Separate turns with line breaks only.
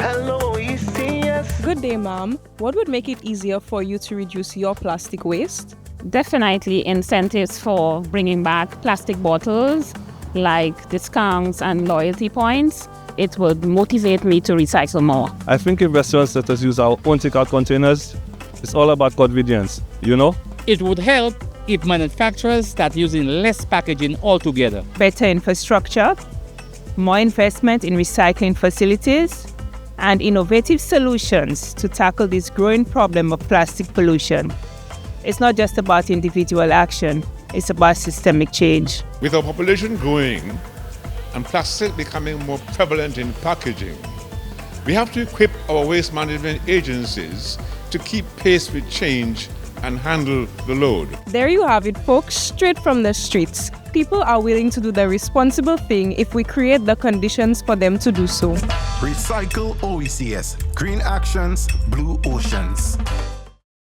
Hello, OECS.
Good day, ma'am. What would make it easier for you to reduce your plastic waste?
Definitely incentives for bringing back plastic bottles, like discounts and loyalty points. It would motivate me to recycle more.
I think if restaurants let us use our own takeout containers, it's all about convenience, you know?
It would help if manufacturers start using less packaging altogether.
Better infrastructure, more investment in recycling facilities, and innovative solutions to tackle this growing problem of plastic pollution. It's not just about individual action, it's about systemic change.
With our population growing and plastic becoming more prevalent in packaging, we have to equip our waste management agencies to keep pace with change and handle the load.
There you have it, folks, straight from the streets. People are willing to do the responsible thing if we create the conditions for them to do so.
Recycle OECS. Green actions, blue oceans.